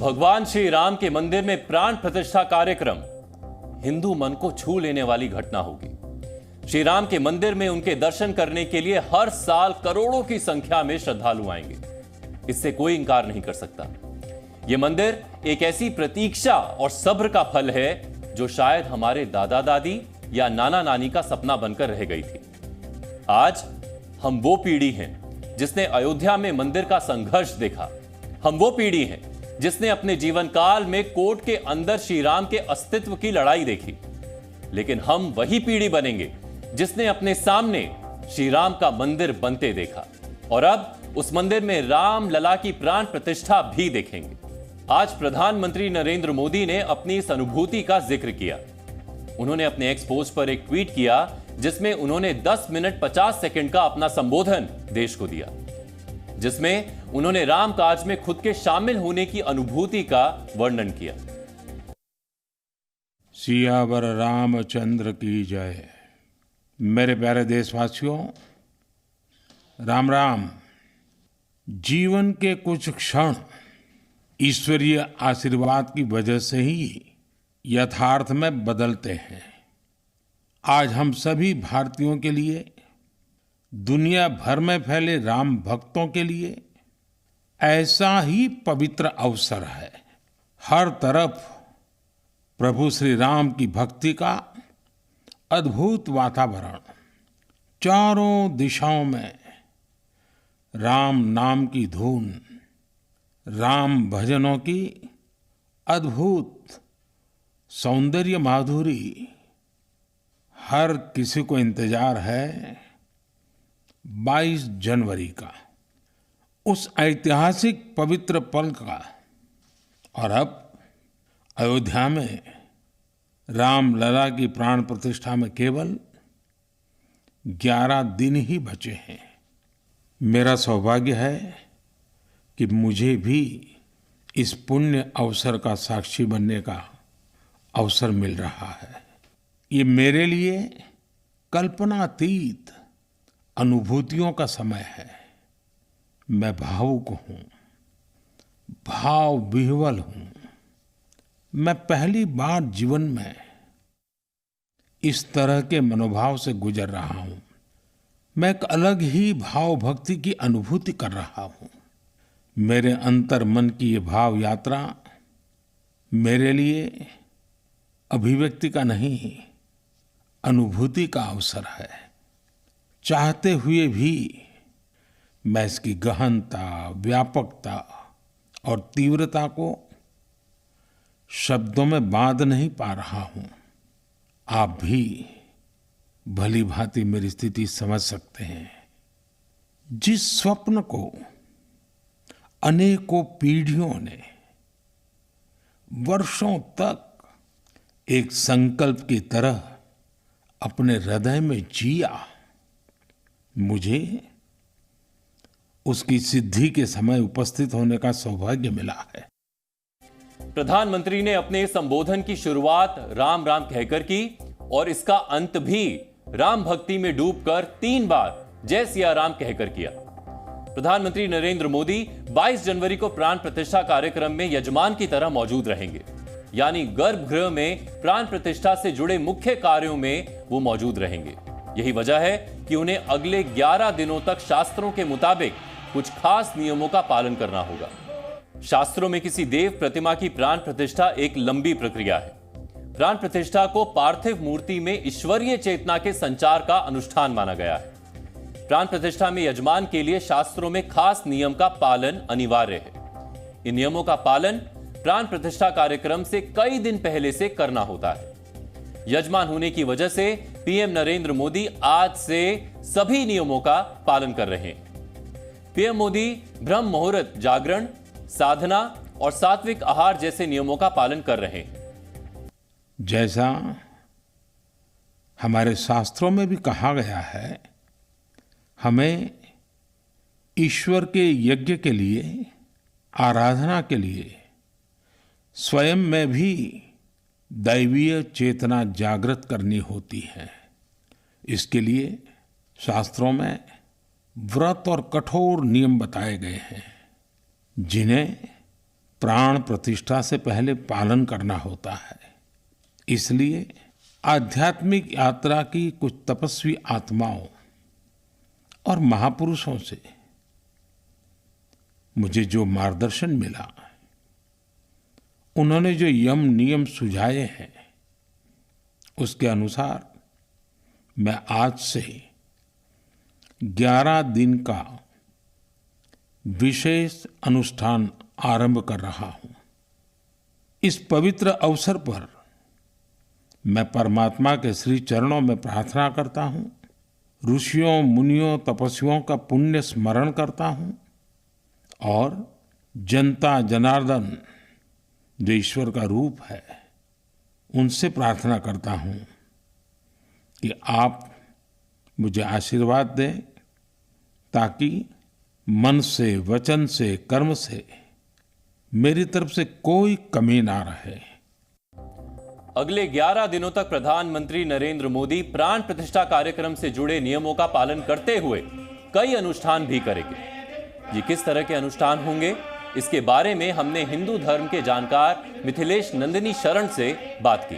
भगवान श्री राम के मंदिर में प्राण प्रतिष्ठा कार्यक्रम हिंदू मन को छू लेने वाली घटना होगी। श्री राम के मंदिर में उनके दर्शन करने के लिए हर साल करोड़ों की संख्या में श्रद्धालु आएंगे, इससे कोई इंकार नहीं कर सकता। यह मंदिर एक ऐसी प्रतीक्षा और सब्र का फल है जो शायद हमारे दादा दादी या नाना नानी का सपना बनकर रह गई थी। आज हम वो पीढ़ी हैं जिसने अयोध्या में मंदिर का संघर्ष देखा। हम वो पीढ़ी हैं जिसने अपने जीवन काल में कोर्ट के अंदर श्री राम के अस्तित्व की लड़ाई देखी। लेकिन हम वही पीढ़ी बनेंगे जिसने अपने सामने श्री राम का मंदिर बनते देखा और अब उस मंदिर में राम लला की प्राण प्रतिष्ठा भी देखेंगे। आज प्रधानमंत्री नरेंद्र मोदी ने अपनी इस अनुभूति का जिक्र किया। उन्होंने अपने एक्स पोस्ट पर एक ट्वीट किया जिसमें उन्होंने 10 मिनट 50 सेकंड का अपना संबोधन देश को दिया, जिसमें उन्होंने राम काज में खुद के शामिल होने की अनुभूति का वर्णन किया। सियावर रामचंद्र की जय। मेरे प्यारे देशवासियों, राम राम। जीवन के कुछ क्षण ईश्वरीय आशीर्वाद की वजह से ही यथार्थ में बदलते हैं। आज हम सभी भारतीयों के लिए, दुनिया भर में फैले राम भक्तों के लिए ऐसा ही पवित्र अवसर है। हर तरफ प्रभु श्री राम की भक्ति का अद्भुत वातावरण, चारों दिशाओं में राम नाम की धुन, राम भजनों की अद्भुत सौंदर्य माधुरी। हर किसी को इंतजार है 22 जनवरी का, उस ऐतिहासिक पवित्र पल का। और अब अयोध्या में राम लला की प्राण प्रतिष्ठा में केवल 11 दिन ही बचे हैं। मेरा सौभाग्य है कि मुझे भी इस पुण्य अवसर का साक्षी बनने का अवसर मिल रहा है। ये मेरे लिए कल्पनातीत अनुभूतियों का समय है। मैं भावुक हूँ, भाव विह्वल हूँ। मैं पहली बार जीवन में इस तरह के मनोभाव से गुजर रहा हूँ। मैं एक अलग ही भाव भक्ति की अनुभूति कर रहा हूँ। मेरे अंतर मन की ये भाव यात्रा मेरे लिए अभिव्यक्ति का नहीं, अनुभूति का अवसर है। चाहते हुए भी मैं इसकी गहनता, व्यापकता और तीव्रता को शब्दों में बांध नहीं पा रहा हूँ। आप भी भली भांति मेरी स्थिति समझ सकते हैं। जिस स्वप्न को अनेकों पीढ़ियों ने वर्षों तक एक संकल्प की तरह अपने हृदय में जिया, मुझे उसकी सिद्धि के समय उपस्थित होने का सौभाग्य मिला है। प्रधानमंत्री ने अपने संबोधन की शुरुआत राम राम कहकर की और इसका अंत भी राम भक्ति में डूबकर 3 बार जय सिया राम कहकर किया। प्रधानमंत्री नरेंद्र मोदी 22 जनवरी को प्राण प्रतिष्ठा कार्यक्रम में यजमान की तरह मौजूद रहेंगे, यानी गर्भगृह में प्राण प्रतिष्ठा से जुड़े मुख्य कार्यों में वो मौजूद रहेंगे। यही वजह है कि उन्हें अगले 11 दिनों तक शास्त्रों के मुताबिक कुछ खास नियमों का पालन करना होगा। शास्त्रों में किसी देव प्रतिमा की प्राण प्रतिष्ठा एक लंबी प्रक्रिया है। प्राण प्रतिष्ठा को पार्थिव मूर्ति में ईश्वरीय चेतना के संचार का अनुष्ठान माना गया है। प्राण प्रतिष्ठा में यजमान के लिए शास्त्रों में खास नियम का पालन अनिवार्य है। इन नियमों का पालन प्राण प्रतिष्ठा कार्यक्रम से कई दिन पहले से करना होता है। यजमान होने की वजह से पीएम नरेंद्र मोदी आज से सभी नियमों का पालन कर रहे हैं। पीएम मोदी ब्रह्म मुहूर्त जागरण, साधना और सात्विक आहार जैसे नियमों का पालन कर रहे हैं। जैसा हमारे शास्त्रों में भी कहा गया है, हमें ईश्वर के यज्ञ के लिए, आराधना के लिए स्वयं में भी दैवीय चेतना जागृत करनी होती है। इसके लिए शास्त्रों में व्रत और कठोर नियम बताए गए हैं, जिन्हें प्राण प्रतिष्ठा से पहले पालन करना होता है। इसलिए आध्यात्मिक यात्रा की कुछ तपस्वी आत्माओं और महापुरुषों से मुझे जो मार्गदर्शन मिला, उन्होंने जो यम नियम सुझाए हैं, उसके अनुसार मैं आज से 11 दिन का विशेष अनुष्ठान आरंभ कर रहा हूं। इस पवित्र अवसर पर मैं परमात्मा के श्री चरणों में प्रार्थना करता हूं, ऋषियों मुनियों तपस्वियों का पुण्य स्मरण करता हूं और जनता जनार्दन जो ईश्वर का रूप है, उनसे प्रार्थना करता हूं कि आप मुझे आशीर्वाद दें ताकि मन से, वचन से, कर्म से मेरी तरफ से कोई कमी ना रहे। अगले 11 दिनों तक प्रधानमंत्री नरेंद्र मोदी प्राण प्रतिष्ठा कार्यक्रम से जुड़े नियमों का पालन करते हुए कई अनुष्ठान भी करेंगे। ये किस तरह के अनुष्ठान होंगे, इसके बारे में हमने हिंदू धर्म के जानकार मिथिलेश नंदिनी शरण से बात की।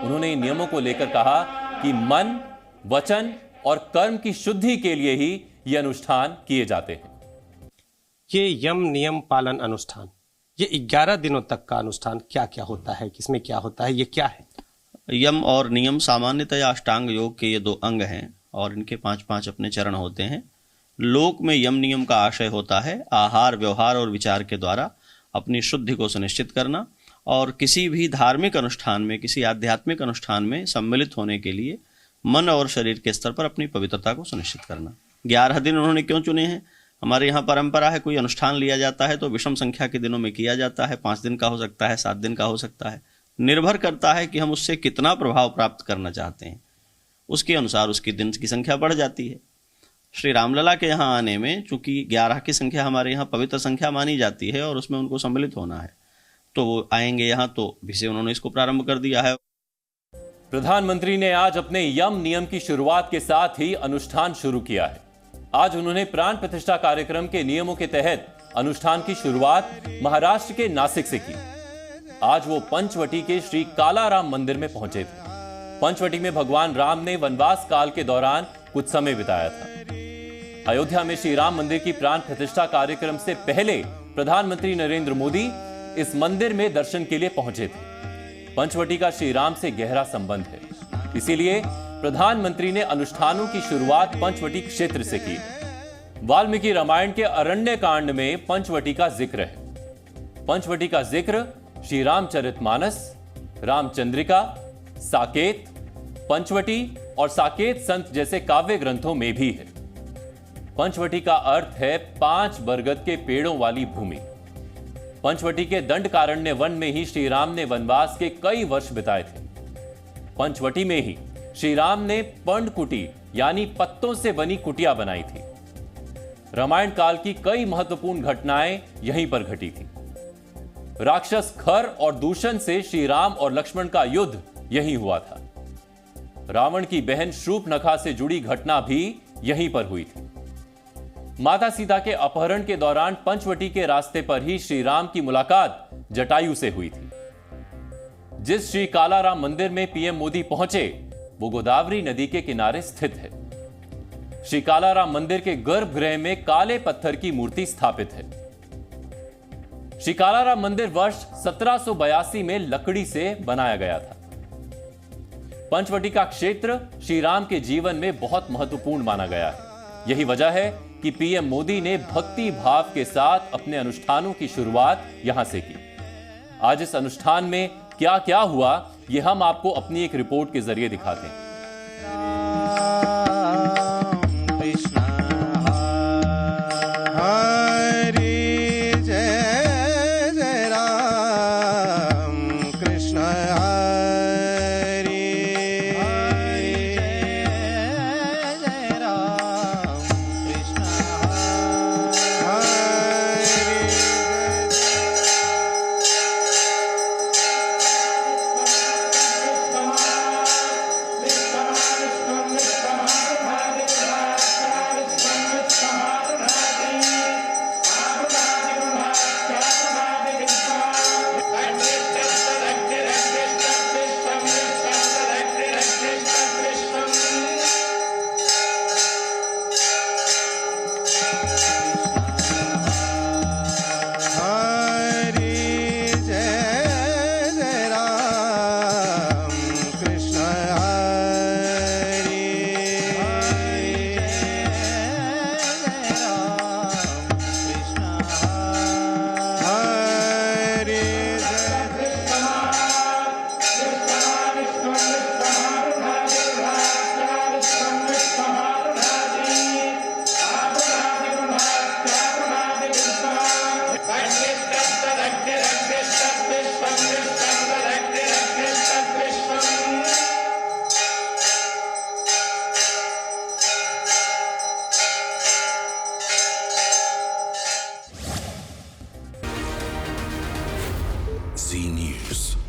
उन्होंने इन नियमों को लेकर कहा कि मन, वचन और कर्म की शुद्धि के लिए ही ये अनुष्ठान किए जाते हैं। ये यम नियम पालन अनुष्ठान, ये 11 दिनों तक का अनुष्ठान क्या क्या होता है, किसमें क्या होता है, ये क्या है? यम और नियम सामान्यतया अष्टांग योग के ये 2 अंग हैं और इनके 5-5 अपने चरण होते हैं। लोक में यम नियम का आशय होता है आहार, व्यवहार और विचार के द्वारा अपनी शुद्धि को सुनिश्चित करना और किसी भी धार्मिक अनुष्ठान में, किसी आध्यात्मिक अनुष्ठान में सम्मिलित होने के लिए मन और शरीर के स्तर पर अपनी पवित्रता को सुनिश्चित करना। 11 दिन उन्होंने क्यों चुने हैं? हमारे यहाँ परंपरा है, कोई अनुष्ठान लिया जाता है तो विषम संख्या के दिनों में किया जाता है। 5 दिन का हो सकता है, 7 दिन का हो सकता है, निर्भर करता है कि हम उससे कितना प्रभाव प्राप्त करना चाहते हैं। उसके अनुसार उसकी दिन की संख्या बढ़ जाती है। श्री रामलला के यहाँ आने में चूंकि 11 की संख्या हमारे यहाँ पवित्र संख्या मानी जाती है और उसमें उनको सम्मिलित होना है, तो वो आएंगे यहाँ, तो भी से उन्होंने इसको प्रारंभ कर दिया है। प्रधानमंत्री ने आज अपने यम नियम की शुरुआत के साथ ही अनुष्ठान शुरू किया है। आज उन्होंने प्राण प्रतिष्ठा कार्यक्रम के नियमों के तहत अनुष्ठान की शुरुआत महाराष्ट्र के नासिक से की। आज वो पंचवटी के श्री कालाराम मंदिर में पहुंचे थे। पंचवटी में भगवान राम ने वनवास काल के दौरान कुछ समय बिताया था। अयोध्या में श्री राम मंदिर की प्राण प्रतिष्ठा कार्यक्रम से पहले प्रधानमंत्री नरेंद्र मोदी इस मंदिर में दर्शन के लिए पहुंचे थे। पंचवटी का श्री राम से गहरा संबंध है, इसीलिए प्रधानमंत्री ने अनुष्ठानों की शुरुआत पंचवटी क्षेत्र से की। वाल्मीकि रामायण के अरण्य कांड में पंचवटी का जिक्र है। पंचवटी का जिक्र श्री रामचरितमानस, रामचंद्रिका, साकेत, पंचवटी और साकेत संत जैसे काव्य ग्रंथों में भी है। पंचवटी का अर्थ है 5 बरगद के पेड़ों वाली भूमि। पंचवटी के दंडकारण्य वन में ही श्री राम ने वनवास के कई वर्ष बिताए थे। पंचवटी में ही श्री राम ने पर्णकुटी यानी पत्तों से बनी कुटिया बनाई थी। रामायण काल की कई महत्वपूर्ण घटनाएं यहीं पर घटी थी। राक्षस खर और दूषण से श्री राम और लक्ष्मण का युद्ध यहीं हुआ था। रावण की बहन शूर्पणखा से जुड़ी घटना भी यहीं पर हुई थी। माता सीता के अपहरण के दौरान पंचवटी के रास्ते पर ही श्री राम की मुलाकात जटायु से हुई थी। जिस श्री कालाराम मंदिर में पीएम मोदी पहुंचे, वो गोदावरी नदी के किनारे स्थित है। श्री कालाराम मंदिर के गर्भगृह में काले पत्थर की मूर्ति स्थापित है। श्री कालाराम मंदिर वर्ष 1782 में लकड़ी से बनाया गया था। पंचवटी का क्षेत्र श्री राम के जीवन में बहुत महत्वपूर्ण माना गया है। यही वजह है कि पीएम मोदी ने भक्ति भाव के साथ अपने अनुष्ठानों की शुरुआत यहां से की। आज इस अनुष्ठान में क्या क्या हुआ, यह हम आपको अपनी एक रिपोर्ट के जरिए दिखाते हैं। Zee News.